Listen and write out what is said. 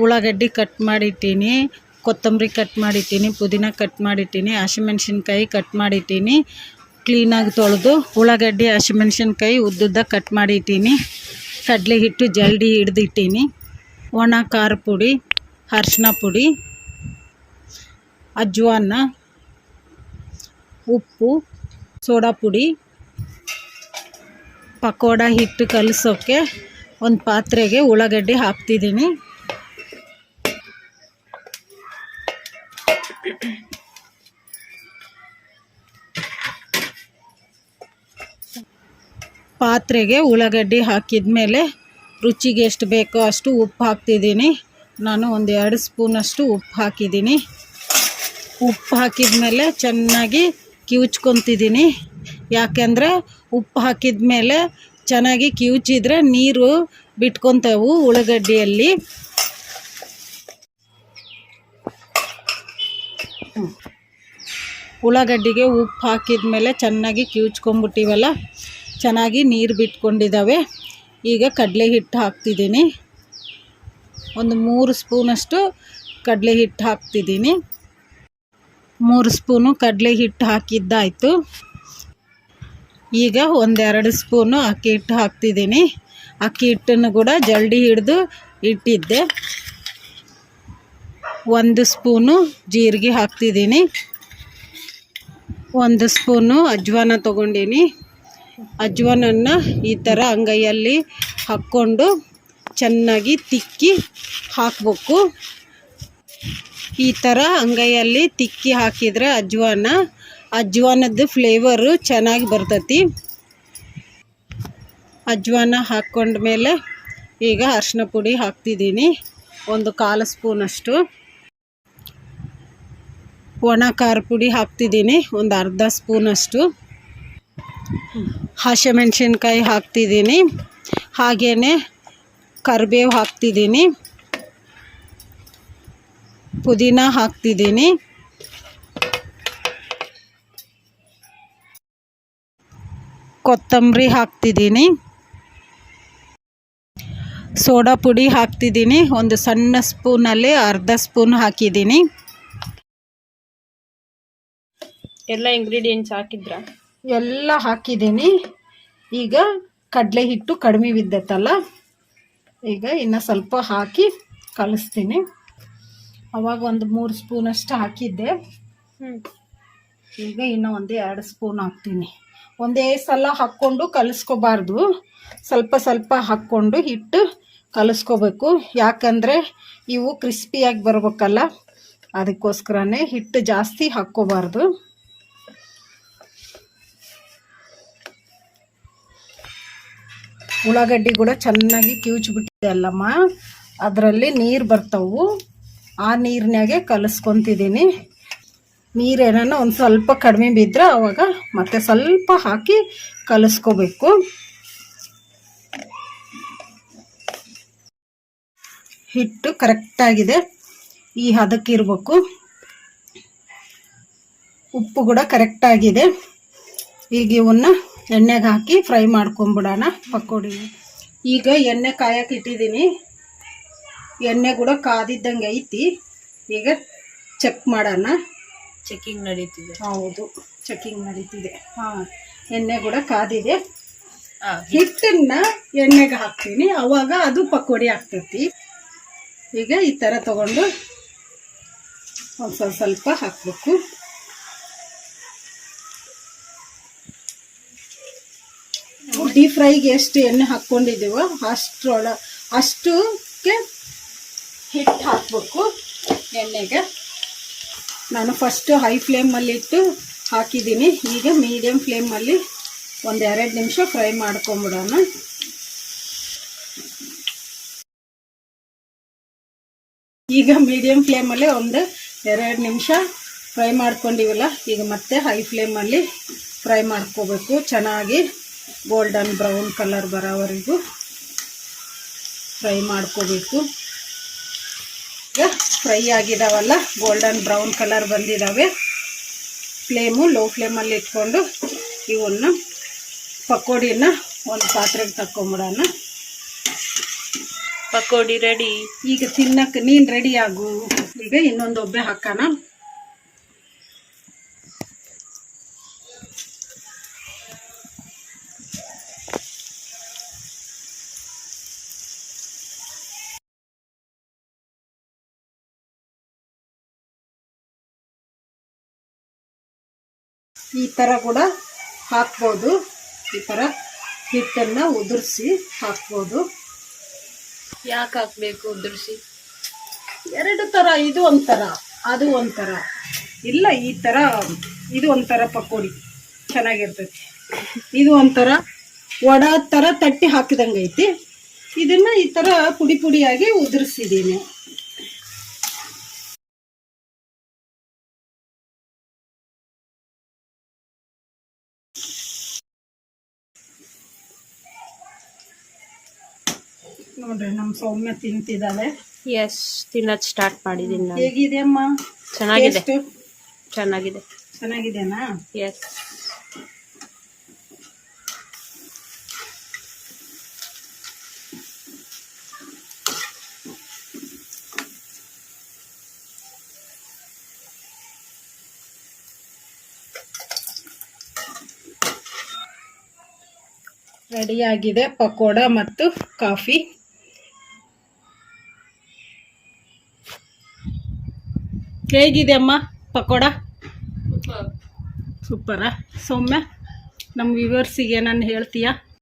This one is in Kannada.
ಉಳ್ಳಾಗಡ್ಡಿ ಕಟ್ ಮಾಡಿಟ್ಟೀನಿ, ಕೊತ್ತಂಬರಿ ಕಟ್ ಮಾಡಿಟ್ಟೀನಿ, ಪುದೀನ ಕಟ್ ಮಾಡಿಟ್ಟೀನಿ, ಹಸಿಮೆಣ್ಸಿನ್ಕಾಯಿ ಕಟ್ ಮಾಡಿಟ್ಟೀನಿ. ಕ್ಲೀನಾಗಿ ತೊಳೆದು ಉಳ್ಳಾಗಡ್ಡಿ ಹಸಿಮೆಣ್ಸಿನ್ಕಾಯಿ ಉದ್ದುದ್ದ ಕಟ್ ಮಾಡಿಟ್ಟೀನಿ. ಕಡಲೆ ಹಿಟ್ಟು ಜಲ್ಡಿ ಹಿಡ್ದಿಟ್ಟೀನಿ. ಒಣ ಖಾರ ಪುಡಿ, ಅರಿಶಿನ ಪುಡಿ, ಅಜ್ವಾನ, ಉಪ್ಪು, ಸೋಡಾ ಪುಡಿ. ಪಕೋಡ ಹಿಟ್ಟು ಕಲಸೋಕ್ಕೆ ಒಂದು ಪಾತ್ರೆಗೆ ಉಳ್ಳಾಗಡ್ಡಿ ಹಾಕ್ತಿದ್ದೀನಿ. ಪಾತ್ರೆಗೆ ಉಳ್ಳಾಗಡ್ಡಿ ಹಾಕಿದ ಮೇಲೆ ರುಚಿಗೆ ಎಷ್ಟು ಬೇಕೋ ಅಷ್ಟು ಉಪ್ಪು ಹಾಕ್ತಿದ್ದೀನಿ. ನಾನು ಒಂದು 2 ಸ್ಪೂನಷ್ಟು ಉಪ್ಪು ಹಾಕಿದ್ದೀನಿ. ಉಪ್ಪು ಹಾಕಿದ ಮೇಲೆ ಚೆನ್ನಾಗಿ ಕಿವುಚ್ಕೊತಿದ್ದೀನಿ. ಯಾಕೆಂದರೆ ಉಪ್ಪು ಹಾಕಿದ ಮೇಲೆ ಚೆನ್ನಾಗಿ ಕಿವುಚಿದ್ರೆ ನೀರು ಬಿಟ್ಕೊತಾವು ಉಳ್ಳಾಗಡ್ಡಿಯಲ್ಲಿ. ಉಳ್ಳಾಗಡ್ಡಿಗೆ ಉಪ್ಪು ಹಾಕಿದ ಮೇಲೆ ಚೆನ್ನಾಗಿ ಕಿವುಚ್ಕೊಂಬಿಟ್ಟಿವಲ್ಲ, ಚೆನ್ನಾಗಿ ನೀರು ಬಿಟ್ಕೊಂಡಿದ್ದಾವೆ. ಈಗ ಕಡಲೆ ಹಿಟ್ಟು ಹಾಕ್ತಿದ್ದೀನಿ. ಒಂದು 3 ಸ್ಪೂನಷ್ಟು ಕಡಲೆ ಹಿಟ್ಟು ಹಾಕ್ತಿದ್ದೀನಿ. 3 ಸ್ಪೂನು ಕಡಲೆ ಹಿಟ್ಟು ಹಾಕಿದ್ದಾಯಿತು. ಈಗ 1-2 ಸ್ಪೂನು ಅಕ್ಕಿ ಹಿಟ್ಟು ಹಾಕ್ತಿದ್ದೀನಿ. ಅಕ್ಕಿ ಹಿಟ್ಟನ್ನು ಕೂಡ ಜಲ್ಡಿ ಹಿಡಿದು ಇಟ್ಟಿದ್ದೆ. 1 ಸ್ಪೂನು ಜೀರಿಗೆ ಹಾಕ್ತಿದ್ದೀನಿ. 1 ಸ್ಪೂನು ಅಜ್ವಾನ ತೊಗೊಂಡಿನಿ. ಅಜ್ವಾನನ್ನು ಈ ಥರ ಅಂಗೈಯಲ್ಲಿ ಹಾಕ್ಕೊಂಡು ಚೆನ್ನಾಗಿ ತಿಕ್ಕಿ ಹಾಕಬೇಕು. ಈ ಥರ ಅಂಗೈಯಲ್ಲಿ ತಿಕ್ಕಿ ಹಾಕಿದರೆ ಅಜ್ವಾನದ್ದು ಫ್ಲೇವರು ಚೆನ್ನಾಗಿ ಬರ್ತೈತಿ. ಅಜ್ವಾನ ಹಾಕ್ಕೊಂಡ್ಮೇಲೆ ಈಗ ಅರಿಶಿನ ಪುಡಿ ಹಾಕ್ತಿದ್ದೀನಿ. 1/4 ಸ್ಪೂನಷ್ಟು. ಒಣ ಖಾರ ಪುಡಿ ಹಾಕ್ತಿದ್ದೀನಿ, ಒಂದು ಅರ್ಧ ಸ್ಪೂನಷ್ಟು. ಹಸಿಮೆಣ್ಸಿನ್ಕಾಯಿ ಹಾಕ್ತಿದ್ದೀನಿ. ಹಾಗೆಯೇ ಕರಿಬೇವು ಹಾಕ್ತಿದ್ದೀನಿ. ಪುದೀನ ಹಾಕ್ತಿದ್ದೀನಿ. ಕೊತ್ತಂಬರಿ ಹಾಕ್ತಿದ್ದೀನಿ. ಸೋಡಾ ಪುಡಿ ಹಾಕ್ತಿದ್ದೀನಿ. ಒಂದು ಸಣ್ಣ ಸ್ಪೂನಲ್ಲಿ ಅರ್ಧ ಸ್ಪೂನ್ ಹಾಕಿದ್ದೀನಿ. ಎಲ್ಲ ಇಂಗ್ರೀಡಿಯೆಂಟ್ಸ್ ಹಾಕಿದ್ರ? ಎಲ್ಲ ಹಾಕಿದ್ದೀನಿ. ಈಗ ಕಡಲೆ ಹಿಟ್ಟು ಕಡಿಮೆ ಬಿದ್ದೈತಲ್ಲ, ಈಗ ಇನ್ನು ಸ್ವಲ್ಪ ಹಾಕಿ ಕಲಿಸ್ತೀನಿ. ಅವಾಗ ಒಂದು 3 ಸ್ಪೂನಷ್ಟು ಹಾಕಿದ್ದೆ. ಈಗ ಇನ್ನು 1-2 ಸ್ಪೂನ್ ಹಾಕ್ತೀನಿ. ಒಂದೇ ಸಲ ಹಾಕ್ಕೊಂಡು ಕಲಿಸ್ಕೋಬಾರ್ದು, ಸ್ವಲ್ಪ ಸ್ವಲ್ಪ ಹಾಕ್ಕೊಂಡು ಹಿಟ್ಟು ಕಲಿಸ್ಕೋಬೇಕು. ಯಾಕಂದರೆ ಇವು ಕ್ರಿಸ್ಪಿಯಾಗಿ ಬರ್ಬೇಕಲ್ಲ, ಅದಕ್ಕೋಸ್ಕರನೇ ಹಿಟ್ಟು ಜಾಸ್ತಿ ಹಾಕ್ಕೋಬಾರ್ದು. ಉಳ್ಳಾಗಡ್ಡಿ ಕೂಡ ಚೆನ್ನಾಗಿ ಕಿವುಚ್ಬಿಟ್ಟಿದೆ ಅಲ್ಲಮ್ಮ, ಅದರಲ್ಲಿ ನೀರು ಬರ್ತಾವು. ಆ ನೀರಿನಾಗೆ ಕಲಿಸ್ಕೊತಿದ್ದೀನಿ. ನೀರೇನ ಒಂದು ಸ್ವಲ್ಪ ಕಡಿಮೆ ಬಿದ್ದರೆ ಆವಾಗ ಮತ್ತೆ ಸ್ವಲ್ಪ ಹಾಕಿ ಕಲಿಸ್ಕೋಬೇಕು. ಹಿಟ್ಟು ಕರೆಕ್ಟಾಗಿದೆ, ಈ ಹದಕ್ಕಿರಬೇಕು. ಉಪ್ಪು ಕೂಡ ಕರೆಕ್ಟಾಗಿದೆ. ಈಗ ಇವನ್ನ ಎಣ್ಣೆಗೆ ಹಾಕಿ ಫ್ರೈ ಮಾಡ್ಕೊಂಬಿಡೋಣ ಪಕೋಡಿ. ಈಗ ಎಣ್ಣೆ ಕಾಯಕ್ಕೆ ಇಟ್ಟಿದ್ದೀನಿ. ಎಣ್ಣೆ ಕೂಡ ಕಾದಿದ್ದಂಗೆ ಐತಿ. ಈಗ ಚೆಕ್ ಮಾಡೋಣ. ಚೆಕಿಂಗ್ ನಡೀತಿದೆ. ಹೌದು, ಚೆಕಿಂಗ್ ನಡೀತಿದೆ. ಎಣ್ಣೆ ಕೂಡ ಕಾದಿದೆ. ಹಿಟ್ಟನ್ನ ಎಣ್ಣೆಗೆ ಹಾಕ್ತೀನಿ, ಅವಾಗ ಅದು ಪಕೋಡಿ ಆಗ್ತೈತಿ. ಈಗ ಈ ಥರ ತಗೊಂಡು ಒಂದು ಸ್ವಲ್ಪ ಹಾಕಬೇಕು. ಡೀಪ್ ಫ್ರೈಗೆ ಎಷ್ಟು ಎಣ್ಣೆ ಹಾಕ್ಕೊಂಡಿದ್ದೀವೋ ಅಷ್ಟಕ್ಕೆ ಹಿಟ್ಟು ಹಾಕಬೇಕು ಎಣ್ಣೆಗೆ. ನಾನು ಫಸ್ಟು ಹೈ ಫ್ಲೇಮಲ್ಲಿ ಇಟ್ಟು ಹಾಕಿದ್ದೀನಿ. ಈಗ ಮೀಡಿಯಮ್ ಫ್ಲೇಮಲ್ಲಿ 1-2 ನಿಮಿಷ ಫ್ರೈ ಮಾಡ್ಕೊಂಬಿಡೋಣ. ಈಗ ಮೀಡಿಯಮ್ ಫ್ಲೇಮಲ್ಲಿ 1-2 ನಿಮಿಷ ಫ್ರೈ ಮಾಡ್ಕೊಂಡಿವಲ್ಲ, ಈಗ ಮತ್ತೆ ಹೈ ಫ್ಲೇಮಲ್ಲಿ ಫ್ರೈ ಮಾಡ್ಕೋಬೇಕು. ಚೆನ್ನಾಗಿ ಗೋಲ್ಡನ್ ಬ್ರೌನ್ ಕಲರ್ ಬರೋವರೆಗೂ ಫ್ರೈ ಮಾಡ್ಕೋಬೇಕು. ಈಗ ಫ್ರೈ ಆಗಿದಾವಲ್ಲ, ಗೋಲ್ಡನ್ ಬ್ರೌನ್ ಕಲರ್ ಬಂದಿದ್ದಾವೆ. ಫ್ಲೇಮು ಲೋ ಫ್ಲೇಮಲ್ಲಿ ಇಟ್ಕೊಂಡು ಇವನ್ನ ಪಕೋಡಿನ ಒಂದು ಪಾತ್ರೆಗೆ ತಕ್ಕೊಂಬಿಡೋಣ. ಪಕೋಡಿ ರೆಡಿ. ಈಗ ತಿನ್ನಕ್ಕೆ ನೀನು ರೆಡಿ ಆಗು. ಈಗ ಇನ್ನೊಂದು ಒಬ್ಬೆ ಹಾಕೋಣ. ಈ ಥರ ಕೂಡ ಹಾಕ್ಬೋದು. ಈ ಥರ ಹಿಟ್ಟನ್ನು ಉದುರಿಸಿ ಹಾಕ್ಬೋದು. ಯಾಕೆ ಹಾಕ್ಬೇಕು ಉದುರಿಸಿ? ಎರಡು ಥರ, ಇದು ಒಂಥರ ಅದು ಒಂಥರ. ಇಲ್ಲ, ಈ ಥರ ಇದು ಒಂಥರ ಪಕೋಡಿ ಚೆನ್ನಾಗಿರ್ತೈತಿ. ಇದು ಒಂಥರ ವಡ ಥರ ತಟ್ಟಿ ಹಾಕಿದಂಗೆ ಐತಿ. ಇದನ್ನು ಈ ಥರ ಪುಡಿ ಪುಡಿಯಾಗಿ ಉದುರಿಸಿದ್ದೀನಿ. ನೋಡ್ರಿ, ನಮ್ಮ ಸೌಮ್ಯ ತಿಂತಿದ್ದಾಳೆ. ಎಸ್, ತಿನ್ನೋದು ಸ್ಟಾರ್ಟ್ ಮಾಡಿದ್ದೀನಿ ನಾನು. ಹೇಗಿದೆ ಅಮ್ಮ? ಚೆನ್ನಾಗಿದೆ. Taste? ಚೆನ್ನಾಗಿದೆ. ಚೆನ್ನಾಗಿದೆನಾ? ಎಸ್. ರೆಡಿಯಾಗಿದೆ ಪಕೋಡ ಮತ್ತು ಕಾಫಿ. ಹೇಗಿದೆ ಅಮ್ಮ ಪಕೋಡ? ಸೂಪರಾ? ಸೌಮ್ಯ, ನಮ್ಮ ವ್ಯೂವರ್ಸಿಗೆ ನಾನು ಹೇಳ್ತೀಯಾ?